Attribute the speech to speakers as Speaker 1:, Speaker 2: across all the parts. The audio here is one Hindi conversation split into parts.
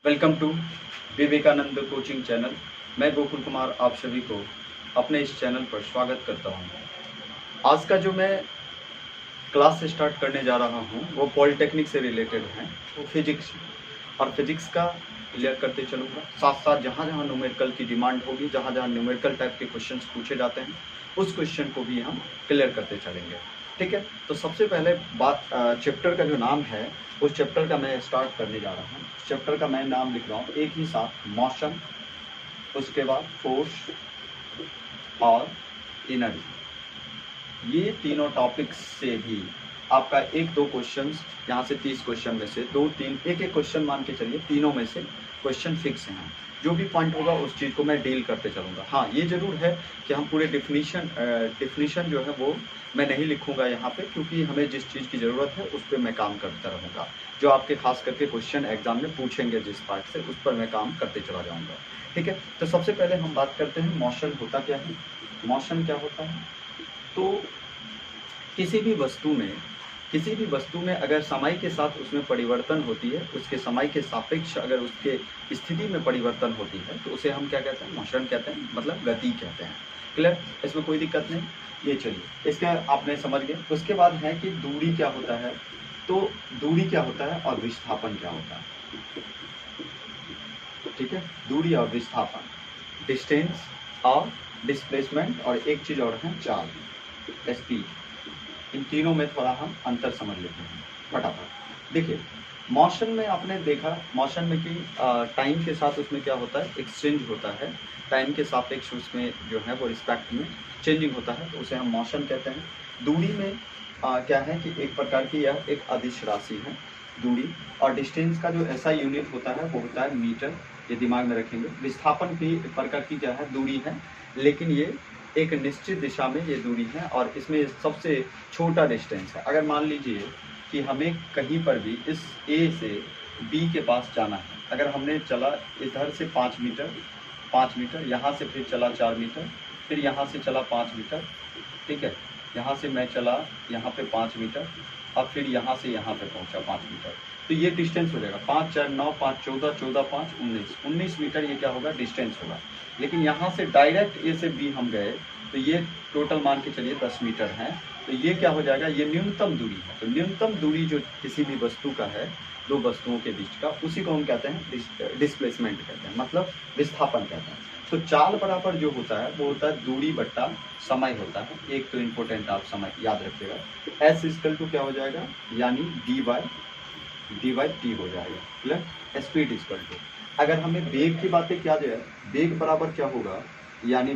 Speaker 1: Welcome to Vivekanand coaching channel. मैं गोकुल कुमार आप सभी को अपने इस चैनल पर स्वागत करता हूं। आज का जो मैं क्लास स्टार्ट करने जा रहा हूं वो पॉलिटेक्निक से रिलेटेड है, वो फिजिक्स और फिजिक्स का क्लियर करते चलूँगा। साथ साथ जहाँ जहाँ न्यूमेरिकल की डिमांड होगी, जहाँ जहाँ न्यूमेरिकल टाइप के क्वेश्चंस पूछे जाते हैं, उस क्वेश्चन को भी हम क्लियर करते चलेंगे। ठीक है, तो सबसे पहले बात चैप्टर का जो नाम है उस चैप्टर का मैं स्टार्ट करने जा रहा हूँ। चैप्टर का मैं नाम लिख रहा हूँ एक ही साथ, मोशन, उसके बाद फोर्स और एनर्जी। ये तीनों टॉपिक्स से भी आपका एक दो क्वेश्चन, यहाँ से 30 क्वेश्चन में से दो तीन एक एक क्वेश्चन मान के चलिए, तीनों में से क्वेश्चन फिक्स हैं। जो भी पॉइंट होगा उस चीज़ को मैं डील करते चलूँगा। हाँ, ये जरूर है कि हम पूरे डिफिनीशन जो है वो मैं नहीं लिखूंगा यहाँ पे, क्योंकि हमें जिस चीज़ की ज़रूरत है उस पर मैं काम करता रहूँगा। जो आपके खास करके क्वेश्चन एग्जाम में पूछेंगे जिस पार्ट से, उस पर मैं काम करते चला जाऊँगा। ठीक है, तो सबसे पहले हम बात करते हैं मोशन होता क्या है। मोशन क्या होता है, तो किसी भी वस्तु में अगर समय के साथ उसमें परिवर्तन होती है, उसके समय के सापेक्ष अगर उसके स्थिति में परिवर्तन होती है, तो उसे हम क्या कहते हैं, मोशन कहते हैं, मतलब गति कहते हैं। क्लियर, इसमें कोई दिक्कत नहीं। ये चलिए, इसका आपने समझ गए। उसके बाद है कि दूरी क्या होता है, तो दूरी क्या होता है और विस्थापन क्या होता है। ठीक है, दूरी और विस्थापन, डिस्टेंस और डिस्प्लेसमेंट, और एक चीज़ और है चाल, स्पीड। इन तीनों में थोड़ा हम अंतर समझ लेते हैं फटाफट। देखिए, मोशन में आपने देखा, मोशन में कि टाइम के साथ उसमें क्या होता है, एक्सचेंज होता है। टाइम के सापेक्ष उसमें जो है वो रिस्पेक्ट में चेंजिंग होता है, तो उसे हम मोशन कहते हैं। दूरी में क्या है कि एक प्रकार की यह एक अदिश राशि है दूरी, और डिस्टेंस का जो ऐसा यूनिट होता है वो होता है मीटर, ये दिमाग में रखेंगे। विस्थापन भी एक प्रकार की क्या है, दूरी है, लेकिन ये एक निश्चित दिशा में ये दूरी है, और इसमें सबसे छोटा डिस्टेंस है। अगर मान लीजिए कि हमें कहीं पर भी इस A से B के पास जाना है, अगर हमने चला इधर से 5 मीटर, यहाँ से फिर चला 4 मीटर, फिर यहाँ से चला 5 मीटर, ठीक है, यहाँ से मैं चला यहाँ पे 5 मीटर, अब फिर यहाँ से यहाँ पे पहुँचा 5 मीटर, तो ये डिस्टेंस हो जाएगा 5 4 9 5 14 14 5 19 मीटर, ये क्या होगा, डिस्टेंस होगा। लेकिन यहाँ से डायरेक्ट A से B हम गए तो ये टोटल मान के चलिए 10 मीटर है, तो ये क्या हो जाएगा, ये न्यूनतम दूरी है। तो न्यूनतम दूरी जो किसी भी वस्तु का है, दो वस्तुओं के बीच का, उसी को हम कहते हैं डिस्प्लेसमेंट कहते हैं, मतलब विस्थापन कहते हैं। तो चाल बराबर जो होता है वो होता है दूरी बट्टा समय होता है। एक तो इम्पोर्टेंट आप समय याद रखिएगा, एस इक्वल टू क्या हो जाएगा, यानी डी बाई टी हो जाएगा, प्लस स्पीड इक्वल टू, अगर हमें वेग की बातें किया जाए, वेग बराबर क्या होगा, यानी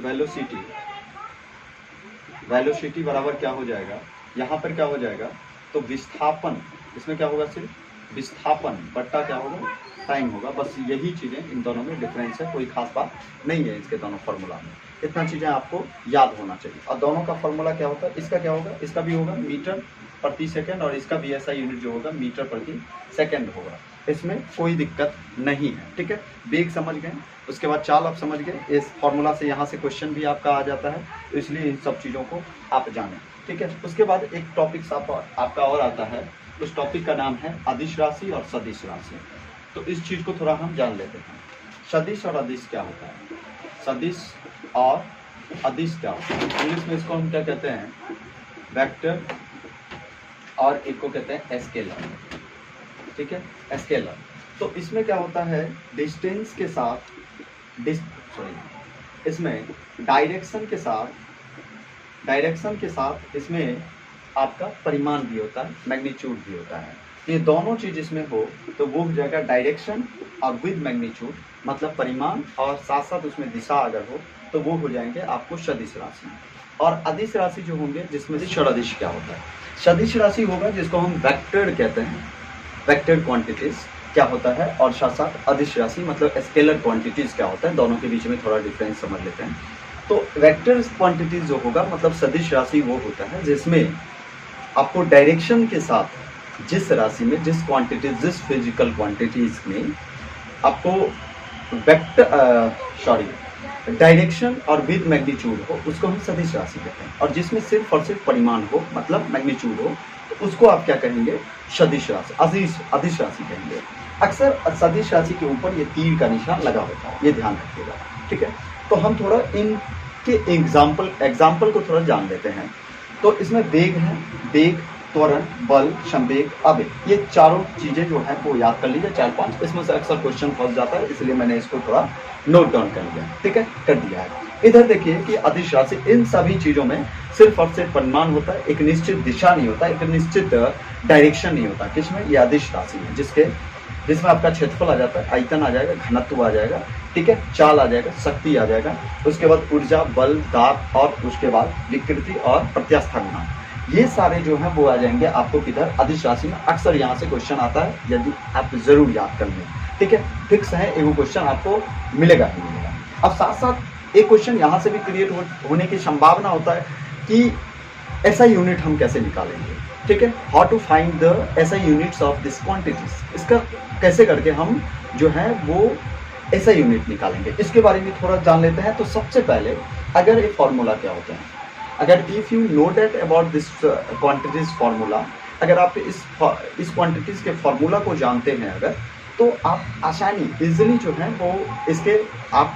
Speaker 1: वेलोसिटी बराबर क्या हो जाएगा, यहाँ पर क्या हो जाएगा, तो विस्थापन, इसमें क्या होगा, सिर्फ विस्थापन बट्टा क्या होगा, टाइम होगा। बस यही चीज़ें इन दोनों में डिफरेंस है, कोई खास बात नहीं है इसके दोनों फार्मूला में। इतना चीज़ें आपको याद होना चाहिए। और दोनों का फार्मूला क्या होता है, इसका क्या होगा, इसका भी होगा मीटर प्रति सेकंड, और इसका भी ऐसा यूनिट जो होगा मीटर प्रति सेकंड होगा। इसमें कोई दिक्कत नहीं है। ठीक है, वेग समझ गए, उसके बाद चाल आप समझ गए। इस फार्मूला से यहाँ से क्वेश्चन भी आपका आ जाता है, तो इसलिए इन सब चीज़ों को आप जानें। ठीक है, उसके बाद एक टॉपिक आपका और आता है, उस टॉपिक का नाम है अदिश राशि और सदिश राशि। तो इस चीज़ को थोड़ा हम जान लेते हैं। सदिश और अदिश क्या होता है, सदिश और अदिश क्या होता है, इंग्लिश में इसको हम क्या कहते हैं, वेक्टर, और एक को कहते हैं स्केलर। ठीक है, स्केलर। तो इसमें क्या होता है, डिस्टेंस के साथ इसमें डायरेक्शन के साथ इसमें आपका परिमाण भी होता है, मैग्नीट्यूड भी होता है। ये दोनों चीज इसमें हो तो वो हो जाएगा डायरेक्शन और विद मैग्नीट्यूड, मतलब परिमाण और साथ साथ उसमें दिशा अगर हो तो वो हो जाएंगे आपको सदिश राशि। और अदिश राशि जो होंगे, जिसमें से सदिश क्या होता है, सदिश राशि होगा जिसको हम वेक्टर कहते हैं, वेक्टर क्वांटिटीज क्या होता है, और साथ साथ अदिश राशि मतलब स्केलर क्वांटिटीज क्या होता है। दोनों के बीच में थोड़ा डिफरेंस समझ लेते हैं। तो वेक्टर क्वांटिटीज जो होगा, मतलब सदिश राशि वो होता है जिसमें आपको डायरेक्शन के साथ जिस राशि में, जिस क्वांटिटीज, जिस फिजिकल क्वांटिटीज में आपको डायरेक्शन और विद मैग्नीट्यूड हो, उसको हम सदिश राशि कहते हैं। और जिसमें सिर्फ और सिर्फ परिमाण हो, मतलब मैग्नीट्यूड हो, तो उसको आप क्या कहेंगे, सदिश राशि, अदिश राशि कहेंगे। अक्सर सदिश राशि के ऊपर ये तीर का निशान लगा होता है, ये ध्यान रखिएगा, ठीक है। तो हम थोड़ा इनके एग्जाम्पल को थोड़ा जान लेते हैं। तो इसमें वेग है, वेग, त्वरण, बल, संवेग, आवेग, ये चारों चीजें जो है वो याद कर लीजिए, 4-5। इसमें से अक्सर क्वेश्चन फंस जाता है, इसलिए मैंने इसको थोड़ा नोट डाउन कर लिया, ठीक है, कर दिया है। इधर देखिए कि अदिश राशि, इन सभी चीजों में सिर्फ और सिर्फ परिमाण होता है, एक निश्चित दिशा नहीं होता, एक निश्चित डायरेक्शन नहीं होता। किसमें? ये अदिश राशि है, जिसमें आपका क्षेत्रफल आ जाता है, आयतन आ जाएगा, घनत्व आ जाएगा, ठीक है, चाल आ जाएगा, शक्ति आ जाएगा, उसके बाद ऊर्जा, बल, दाब, और उसके बाद विकृति और प्रत्यास्था गुणांक, ये सारे जो हैं वो आ जाएंगे आपको किधर? अदिश राशि में। अक्सर यहाँ से क्वेश्चन आता है, यदि आप जरूर याद कर लें, ठीक है, फिक्स है, एगो क्वेश्चन आपको मिलेगा ही मिलेगा। अब साथ साथ एक क्वेश्चन यहाँ से भी क्रिएट होने की संभावना होता है कि ऐसा यूनिट हम कैसे निकालेंगे, ठीक है, हाउ टू फाइंड द ऐसा यूनिट्स ऑफ दिस क्वांटिटीज, इसका कैसे करके हम जो है वो ऐसा यूनिट निकालेंगे, इसके बारे में थोड़ा जान लेते हैं। तो सबसे पहले अगर ये फॉर्मूला क्या होता है, अगर if you know that about this quantities formula, अगर आप इस क्वांटिटीज के फार्मूला को जानते हैं अगर, तो आप आसानी इजीली जो है वो इसके आप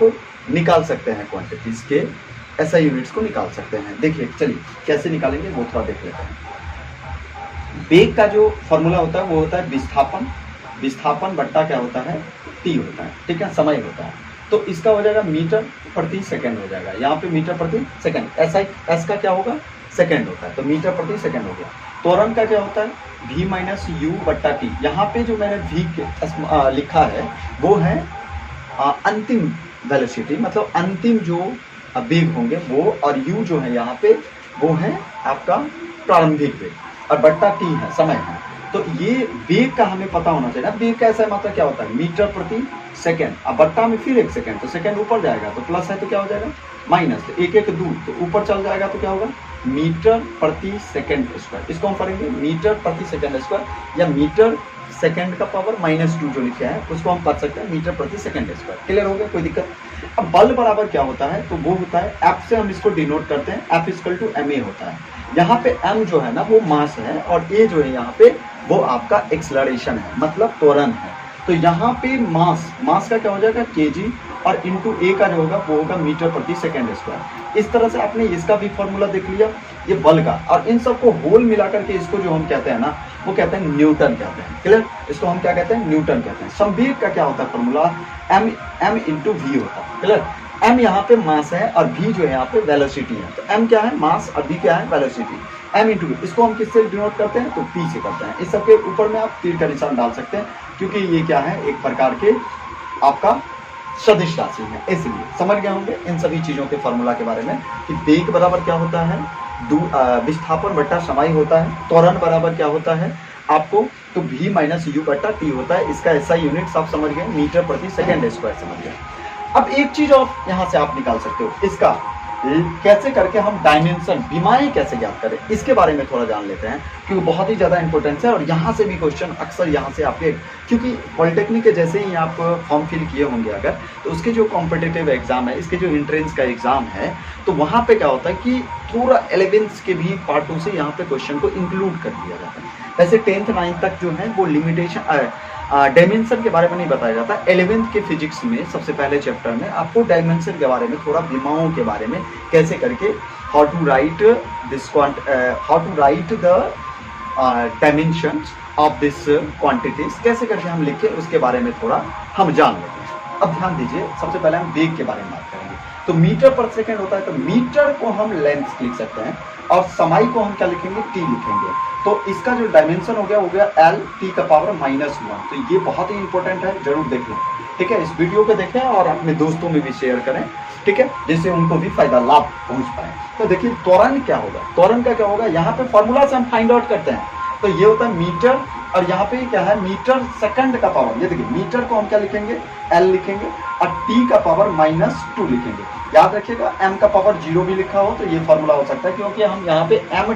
Speaker 1: निकाल सकते हैं, क्वांटिटीज के ऐसा यूनिट्स को निकाल सकते हैं। देखिए चलिए कैसे निकालेंगे वो थोड़ा देख लेते हैं। वेग का जो फॉर्मूला होता है वो होता है विस्थापन बट्टा क्या होता है? टी होता है, ठीक है, समय होता है। तो इसका हो जाएगा मीटर प्रति सेकंड हो जाएगा, यहाँ पे मीटर प्रति सेकंड, एस का क्या होगा? सेकंड होता है, तो मीटर प्रति सेकंड हो गया। त्वरण का क्या होता है? v माइनस यू बट्टा टी। यहाँ पे जो मैंने v लिखा है वो है अंतिम वेलोसिटी, मतलब अंतिम जो वेग होंगे वो, और u जो है यहाँ पे वो है आपका प्रारंभिक वेग, और बट्टा टी है, समय है। तो ये वेग का हमें पता होना चाहिए ना, वेग का ऐसा मतलब क्या होता है? मीटर प्रति सेकंड, अब बट्टा में फिर 1 सेकंड, तो सेकंड ऊपर जाएगा तो प्लस है तो क्या हो जाएगा? माइनस, तो एक दूर तो ऊपर चल जाएगा तो क्या होगा? मीटर प्रति सेकंड स्क्वायर। इसको हम पढ़ेंगे मीटर प्रति सेकंड स्क्वायर, या मीटर सेकंड का पावर -2 जो लिखे हैं उसको हम पढ़ सकते हैं मीटर प्रति सेकंड स्क्वायर। क्लियर हो गया? कोई दिक्कत? अब बल बराबर क्या होता है? तो वो होता है F से हम इसको डिनोट करते हैं, F = ma होता है। यहाँ पे m जो है ना वो मास है, और a जो है यहाँ पे वो आपका एक्सलरेशन है, मतलब त्वरण है। तो यहाँ पे मास का क्या हो जाएगा? kg, और इंटू a का जो होगा वो होगा मीटर प्रति सेकंड स्क्वायर। इस तरह से आपने इसका भी फॉर्मूला देख लिया, ये बल का, और इन सबको होल मिलाकर के इसको जो हम कहते हैं ना वो कहते हैं न्यूटन कहते हैं। क्लियर? इसको हम क्या कहते हैं? न्यूटन कहते हैं। संवेग का क्या होता है फॉर्मूला? m × v होता है। क्लियर? m यहाँ पे मास है और v जो है यहाँ पे वेलोसिटी है। तो m क्या है? मास, और v क्या है? वेलोसिटी। m × v, इसको हम किससे डिनोट करते हैं? तो p से करते हैं। इस सबके ऊपर में आप तीर का निशान डाल सकते हैं, क्योंकि ये क्या है? एक प्रकार के आपका सदिश राशि है, इसलिए समझ गए होंगे इन सभी चीजों के फॉर्मूला के बारे में कि वेग बराबर क्या होता है? विस्थापन बट्टा समय होता है। त्वरण बराबर क्या होता है आपको? तो v माइनस यू बट्टा टी होता है। इसका ऐसा यूनिट सब समझ गए, मीटर प्रति सेकंड स्क्वायर समझ गए। अब एक चीज और यहाँ से आप निकाल सकते हो, इसका कैसे करके हम डायमेंशन, विमाएं कैसे ज्ञात करें, इसके बारे में थोड़ा जान लेते हैं, क्योंकि बहुत ही ज़्यादा इंपॉर्टेंस है। और यहाँ से भी क्वेश्चन अक्सर यहाँ से आपके, क्योंकि पॉलिटेक्निक के जैसे ही आप फॉर्म फिल किए होंगे अगर, तो उसके जो कॉम्पिटिटिव एग्जाम है, इसके जो एंट्रेंस का एग्जाम है, तो वहाँ पे क्या होता है कि थोड़ा 11th के भी पार्टों से यहाँ पे क्वेश्चन को इंक्लूड कर दिया जाता है। वैसे 10th 9th तक जो है वो लिमिटेशन डायमेंशन के बारे में नहीं बताया जाता। 11th के फिजिक्स में सबसे पहले चैप्टर में आपको डायमेंशन के बारे में, थोड़ा विमाओं के बारे में, कैसे करके how to write the dimensions of this quantities, कैसे करके हम लिखे, उसके बारे में थोड़ा हम जान लेते हैं। अब ध्यान दीजिए, सबसे पहले हम वेग के बारे में बात करेंगे। तो मीटर पर सेकेंड होता है, तो मीटर को हम लेंथ लिख सकते हैं, और समय को हम क्या लिखेंगे? टी लिखेंगे। तो इसका जो डायमेंशन हो गया L t का पावर -1। तो ये बहुत ही इंपॉर्टेंट है, जरूर देख लें, ठीक है। इस वीडियो को देखें और अपने दोस्तों में भी शेयर करें, ठीक है, जिससे उनको भी फायदा लाभ पहुंच पाए। तो देखिए त्वरण क्या होगा? त्वरण का क्या होगा? यहाँ पे फॉर्मूला से हम फाइंड आउट करते हैं। तो ये होता है मीटर, और यहाँ पे क्या है? मीटर सेकंड का पावर। ये देखिए मीटर को हम क्या लिखेंगे? L लिखेंगे, और t का पावर -2 लिखेंगे। याद रखिएगा m का पावर 0 भी लिखा हो तो ये फॉर्मूला हो सकता है, क्योंकि हम यहाँ पे m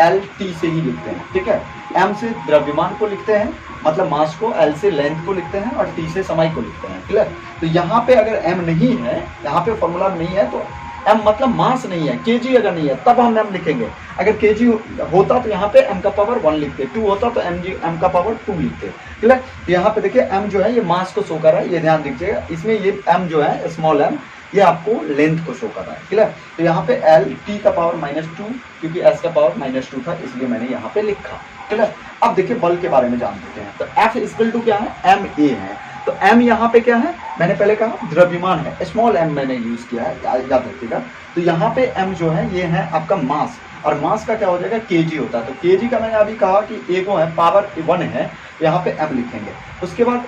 Speaker 1: L t से ही लिखते हैं, ठीक है। m से द्रव्यमान को लिखते हैं, मतलब मास को, L से लेंथ को लिखते हैं, और t से समय को लिखते हैं। क्लियर? तो यहाँ पे अगर m नहीं है, यहाँ पे फॉर्मूला नहीं है, तो m मतलब मास नहीं है, kg अगर नहीं है तब हम m लिखेंगे। अगर kg होता तो यहाँ पे m का पावर 1 लिखते, 2 होता तो m का पावर 2 लिखते। ठीक है, तो यहाँ पे देखिए m जो है ये मास को शो कर रहा है, ये ध्यान दीजिएगा। इसमें ये m जो है स्मॉल m ये आपको लेंथ को शो कर रहा है। ठीक है, तो यहाँ पे L t का पावर -2 क्योंकि s का पावर -2 था इसलिए मैंने यहाँ पे लिखा। ठीक है, अब देखिए बल के बारे में जान लेते हैं। तो F इक्वल टू क्या है, ma है। तो m यहाँ पे क्या है, मैंने पहले कहा द्रव्यमान है, स्मॉल m मैंने यूज किया है, याद रखिएगा। तो यहाँ पे m जो है ये है आपका मास, और मास का क्या हो जाएगा kg होता है। तो kg का मैंने अभी कहा कि एगो है पावर 1 है, यहाँ पे m लिखेंगे। उसके बाद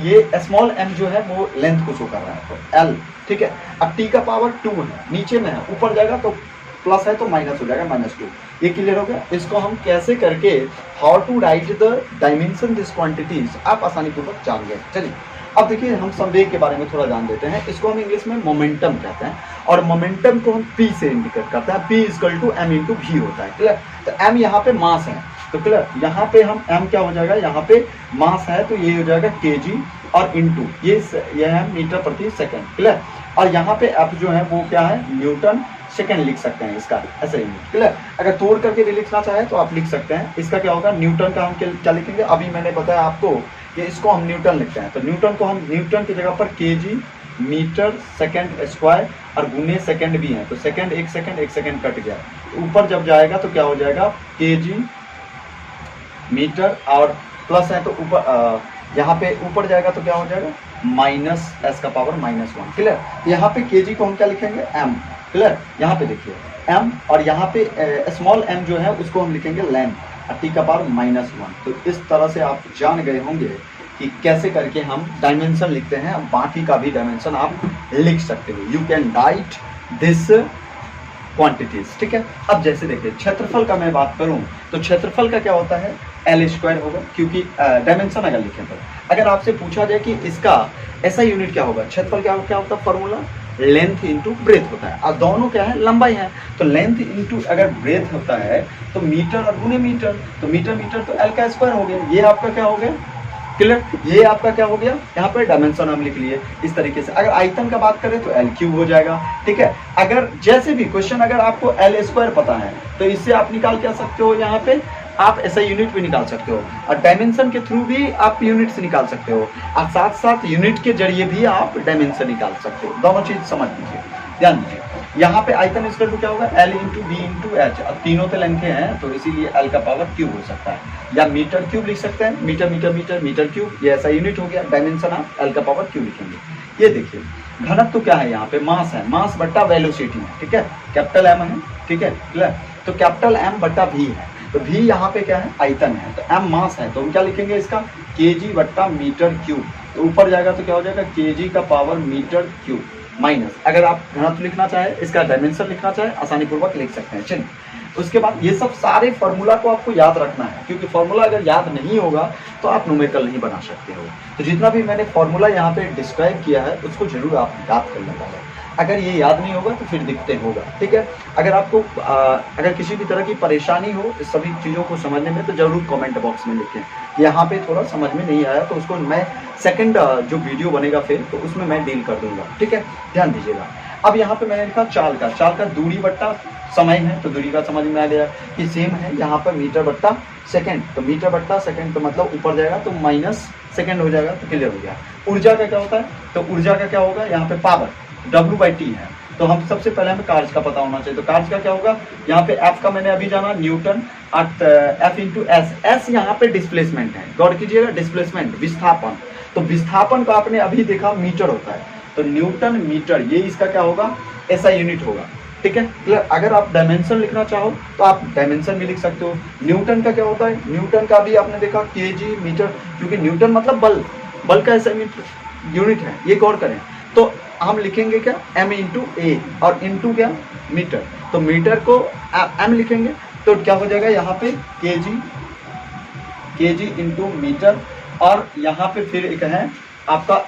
Speaker 1: ये स्मॉल m जो है वो लेंथ को शो कर रहा है, तो l। ठीक है, अब t का पावर 2 है, नीचे में है, ऊपर जाएगा तो प्लस है तो माइनस हो जाएगा -2। ये क्लियर हो गया। इसको हम कैसे करके how to write the dimension this quantities आप आसानी पूर्वक जान गए। चलिए अब देखिए हम संवेग के बारे में थोड़ा जान देते हैं। इसको हम इंग्लिश में मोमेंटम कहते हैं, और मोमेंटम को हम p से इंडिकेट करते हैं। p = m × v होता है। क्लियर, तो m यहाँ पे मास है, तो क्लियर यहाँ पे हम m क्या हो जाएगा, यहाँ पे मास है तो ये हो जाएगा kg, और इंटू ये है मीटर प्रति सेकंड। क्लियर, और यहाँ पे f जो है वो क्या है, न्यूटन सेकंड लिख सकते हैं इसका ऐसे ही। क्लियर, अगर तोड़ करके भी लिखना चाहे तो आप लिख सकते हैं। इसका क्या होगा, न्यूटन का हम क्या लिखेंगे, अभी मैंने बताया आपको कि इसको हम न्यूटन लिखते हैं। तो न्यूटन को हम न्यूटन की जगह पर kg मीटर सेकंड स्क्वायर और गुने सेकंड भी है, तो सेकंड 1 सेकंड कट गया, ऊपर जब जाएगा तो क्या हो जाएगा kg मीटर, और प्लस है तो ऊपर यहाँ पे ऊपर जाएगा तो क्या हो जाएगा -s का पावर -1। क्लियर, यहाँ पे kg को हम क्या लिखेंगे, m। क्लियर, यहाँ पे देखिए m, और यहाँ पे स्मॉल m जो है उसको हम लिखेंगे लेंथ, और t का पावर -1। तो इस तरह से आप जान गए होंगे कि कैसे करके हम डायमेंशन लिखते हैं। बाकी का भी डायमेंशन आप लिख सकते हो, you can write this quantities. ठीक है, अब जैसे देखिए क्षेत्रफल का मैं बात करूं तो क्षेत्रफल का क्या होता है, L² होगा, क्योंकि डायमेंशन अगर लिखें तो अगर आपसे पूछा जाए कि इसका ऐसा यूनिट क्या होगा, क्षेत्रफल क्या होता है, फॉर्मूला लेंथ इंटू ब्रेथ होता है, और दोनों क्या है, लंबाई है। तो लेंथ इंटू अगर ब्रेथ होता है तो मीटर और गुने मीटर, तो मीटर तो L का स्क्वायर हो गया। ये आपका क्या हो गया, क्लियर, ये आपका क्या हो गया, यहाँ पे डायमेंशन हम लिख लिए इस तरीके से। अगर आयतन का बात करें तो L³ हो जाएगा। ठीक है, अगर जैसे भी क्वेश्चन अगर आपको L² पता है तो इससे आप निकाल क्या सकते हो, यहाँ पे आप ऐसा यूनिट भी निकाल सकते हो, और डायमेंशन के थ्रू भी आप यूनिट से निकाल सकते हो, और साथ साथ यूनिट के जरिए भी आप डायमेंशन निकाल सकते हो। दोनों चीज समझ लीजिए, ध्यान दीजिए। यहाँ पे आयतन इक्वल टू क्या होगा, L × V × H। अब तीनों तो लेंथ हैं तो इसीलिए L का पावर क्यूब हो सकता है, या मीटर क्यूब लिख सकते हैं, मीटर क्यूब, ये ऐसा यूनिट हो गया। डायमेंशन आप L का पावर क्यूब लिखेंगे। ये देखिए घनत्व तो क्या है, यहाँ पे मास है, मास बट्टा वेलोसिटी है। ठीक है, कैपिटल M है। ठीक है, क्लियर, तो कैपिटल M बट्टा V है, तो V यहाँ पे क्या है, आयतन है, तो M मास है, तो हम क्या लिखेंगे इसका, kg बट्टा मीटर क्यूब। तो ऊपर जाएगा तो क्या हो जाएगा, kg का पावर मीटर क्यूब माइनस, अगर आप घनत्व लिखना चाहे, इसका डायमेंशन लिखना चाहे, आसानी पूर्वक लिख सकते हैं। चलिए उसके बाद ये सब सारे फॉर्मूला को आपको याद रखना है, क्योंकि फॉर्मूला अगर याद नहीं होगा तो आप न्यूमेरिकल नहीं बना सकते हो। तो जितना भी मैंने फॉर्मूला यहाँ पे डिस्क्राइब किया है उसको जरूर आप याद कर लेना है। अगर ये याद नहीं होगा तो फिर दिक्कतें होगा। ठीक है, अगर आपको अगर किसी भी तरह की परेशानी हो इस सभी चीज़ों को समझने में तो जरूर कमेंट बॉक्स में लिखें। यहाँ पे थोड़ा समझ में नहीं आया तो उसको मैं सेकंड जो वीडियो बनेगा फिर तो उसमें मैं डील कर दूंगा। ठीक है, ध्यान दीजिएगा। अब यहाँ पे मैंने लिखा चाल का दूरी बट्टा समय है, तो दूरी का समझ में आ गया कि सेम है। यहाँ पर मीटर बट्टा सेकंड, तो मीटर बट्टा सेकंड तो मतलब ऊपर जाएगा तो माइनस सेकंड हो जाएगा, तो क्लियर हो गया। ऊर्जा का क्या होता है, तो ऊर्जा का क्या होगा, यहाँ पे पावर W/T है, तो हम सबसे पहले हमें कार्य का पता होना चाहिए। तो कार्य का क्या होगा, यहाँ पे F का मैंने अभी जाना न्यूटन, F × S। S यहाँ पे डिस्प्लेसमेंट है, गौर कीजिएगा, डिस्प्लेसमेंट विस्थापन। तो विस्थापन का आपने अभी देखा मीटर होता है, तो न्यूटन मीटर, ये इसका क्या होगा, ऐसा यूनिट होगा। ठीक है, अगर आप डायमेंशन लिखना चाहो तो आप डायमेंशन भी लिख सकते हो। न्यूटन का क्या होता है, न्यूटन का भी आपने देखा kg मीटर, क्योंकि न्यूटन मतलब बल का ऐसा यूनिट है, ये गौर करें। तो हम लिखेंगे क्या, m × a, और इंटू क्या, मीटर, तो मीटर को m लिखेंगे तो क्या हो जाएगा, यहाँ पे kg × मीटर, और यहाँ पे फिर एक है आपका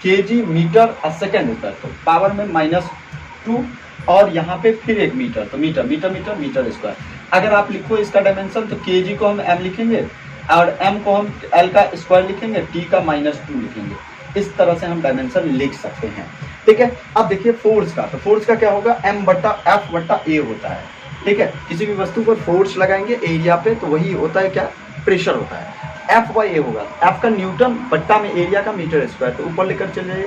Speaker 1: kg मीटर सेकंड होता है, तो पावर में -2, और यहाँ पे फिर एक मीटर, तो मीटर स्क्वायर। अगर आप लिखो इसका डायमेंशन तो kg को हम m लिखेंगे और m को हम l का स्क्वायर लिखेंगे, t का -2 लिखेंगे। इस तरह से हम डायमेंशन लिख सकते हैं, ठीक है। अब देखिए फोर्स का, तो फोर्स का क्या होगा, F/A होता है, ठीक है। किसी भी वस्तु पर फोर्स लगाएंगे एरिया पे तो वही होता है क्या, प्रेशर होता है। F/A होगा, F का न्यूटन बट्टा में एरिया का मीटर स्क्वायर, तो ऊपर लेकर चले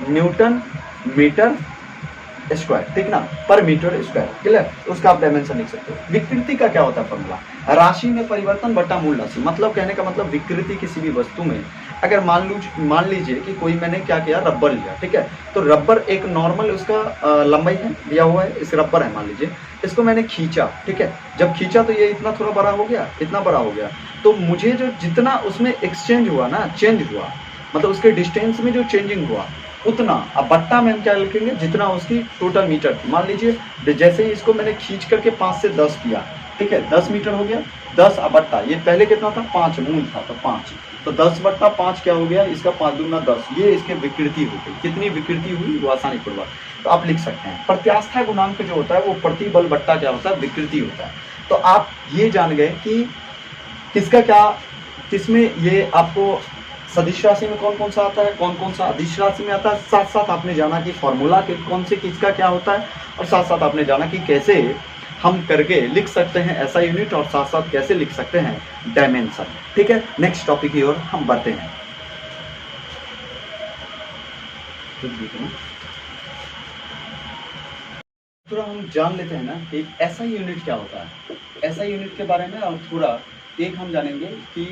Speaker 1: न्यूटन मीटर स्क्वायर, ठीक ना, पर मीटर स्क्वायर, क्लियर। उसका आप डायमेंशन लिख सकते हो। विकृति का क्या होता है फॉर्मूला, राशि में परिवर्तन बटा मूल राशि, मतलब कहने का मतलब विकृति किसी भी वस्तु में, अगर मान लीजिए कि कोई मैंने क्या किया, रबर लिया, ठीक है, तो रबर एक नॉर्मल उसका लंबाई है दिया हुआ है, इस रबर है मान लीजिए, इसको मैंने खींचा, ठीक है, जब खींचा तो ये इतना थोड़ा बड़ा हो गया, इतना बड़ा हो गया, तो मुझे जो जितना उसमें एक्सचेंज हुआ ना, चेंज हुआ, मतलब उसके डिस्टेंस में जो चेंजिंग हुआ उतना, अब बट्टा में हम क्या लिखेंगे, जितना उसकी टोटल मीटर थी। मान लीजिए जैसे ही इसको मैंने खींच करके 5 से 10 किया, ठीक है, 10 मीटर हो गया, 10 बट्टा, ये पहले कितना था, 5 मूल था, तो 5, तो 10/5 क्या हो गया, इसका 5 दूना 10, ये इसके विकृति हो गई। कितनी विकृति हुई वो आसानी पूर्वक तो आप लिख सकते हैं। प्रत्यास्था गुणांक जो होता है वो प्रतिबल बट्टा क्या होता है, विकृति होता है। तो आप ये जान गए कि किसका क्या, किसमें ये आपको सदिश राशि में कौन कौन सा आता है, कौन कौन सा अदिश राशि में आता है, साथ साथ आपने जाना कि फॉर्मूला के कौन से किसका क्या होता है, और साथ साथ आपने जाना कि कैसे हम करके लिख सकते हैं ऐसा यूनिट, और साथ साथ कैसे लिख सकते हैं डायमेंशन, ठीक है। नेक्स्ट टॉपिक की ओर हम बढ़ते हैं। थोड़ा हम जान लेते हैं ना कि ऐसा यूनिट क्या होता है, ऐसा यूनिट के बारे में, और थोड़ा एक हम जानेंगे कि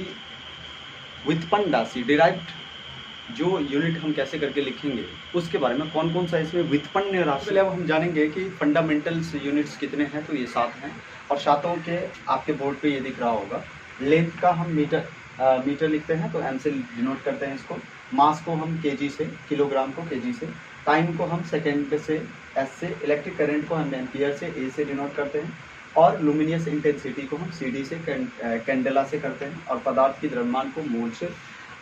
Speaker 1: व्युत्पन्न राशि, डिराइव्ड जो यूनिट हम कैसे करके लिखेंगे उसके बारे में, कौन कौन सा इसमें व्युत्पन्न राशि। पहले अब हम जानेंगे कि फंडामेंटल्स यूनिट्स कितने हैं, तो ये 7 हैं, और 7 के आपके बोर्ड पे ये दिख रहा होगा। लेंथ का हम मीटर लिखते हैं तो m से डिनोट करते हैं इसको, मास को हम kg से, किलोग्राम को kg से, टाइम को हम सेकेंड से s से, इलेक्ट्रिक करंट को हम एम्पियर से a से डिनोट करते हैं, और लुमिनियस इंटेंसिटी को हम CD से, कैंडेला से करते हैं, और पदार्थ की द्रव्यमान को मोल से,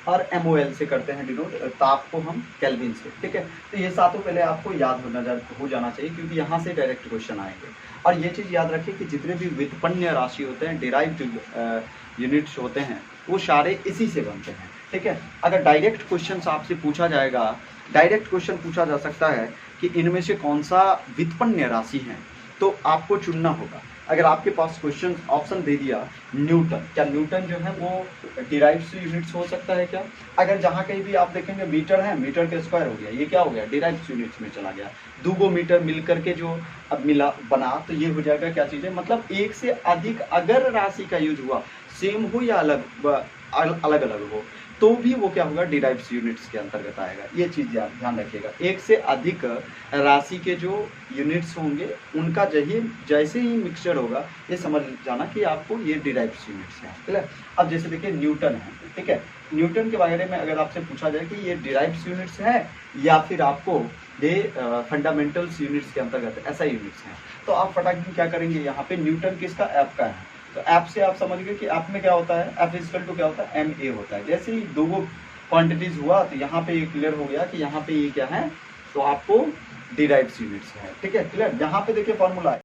Speaker 1: और MOL से करते हैं डिनोट, ताप को हम केल्विन से, ठीक है। तो ये 7 पहले आपको याद हो जाना चाहिए, क्योंकि यहाँ से डायरेक्ट क्वेश्चन आएंगे। और ये चीज़ याद रखिए कि जितने भी व्युत्पन्न राशि होते हैं, डिराइव्ड यूनिट्स होते हैं, वो सारे इसी से बनते हैं, ठीक है। अगर डायरेक्ट क्वेश्चन आपसे पूछा जाएगा, डायरेक्ट क्वेश्चन पूछा जा सकता है कि इनमें से कौन सा व्युत्पन्न राशि है, तो आपको चुनना होगा। अगर आपके पास क्वेश्चन ऑप्शन दे दिया न्यूटन, क्या न्यूटन जो है वो डिराइव्ड यूनिट्स हो सकता है क्या? अगर जहाँ कहीं भी आप देखेंगे मीटर है, मीटर के स्क्वायर हो गया, ये क्या हो गया, डिराइव्ड यूनिट्स में चला गया। 2 मीटर मिल करके जो अब मिला बना, तो ये हो जाएगा क्या चीज़ है, मतलब एक से अधिक अगर राशि का यूज हुआ, सेम हो या अलग अलग हो, तो भी वो क्या होगा, डिराइव्ड यूनिट्स के अंतर्गत आएगा। ये चीज़ ध्यान रखिएगा, एक से अधिक राशि के जो यूनिट्स होंगे उनका जैसे ही मिक्सचर होगा, ये समझ जाना कि आपको ये डिराइव्ड यूनिट्स हैं, ठीक है। अब जैसे देखिए न्यूटन है, ठीक है, न्यूटन के बारे में अगर आपसे पूछा जाए कि ये डिराइव्ड यूनिट्स है या फिर आपको ये फंडामेंटल्स यूनिट्स के अंतर्गत ऐसा यूनिट्स हैं, तो आप फटाक क्या करेंगे, यहाँ पे न्यूटन किसका, एफ का है, तो एफ से आप समझ गए कि एफ में क्या होता है, एफ इक्वल टू क्या होता है, MA होता है। जैसे ही 2 क्वांटिटीज हुआ तो यहाँ पे ये क्लियर हो गया कि यहाँ पे ये क्या है, तो आपको डिराइव्ड यूनिट्स है, ठीक है, क्लियर। यहाँ पे देखिए फॉर्मूला है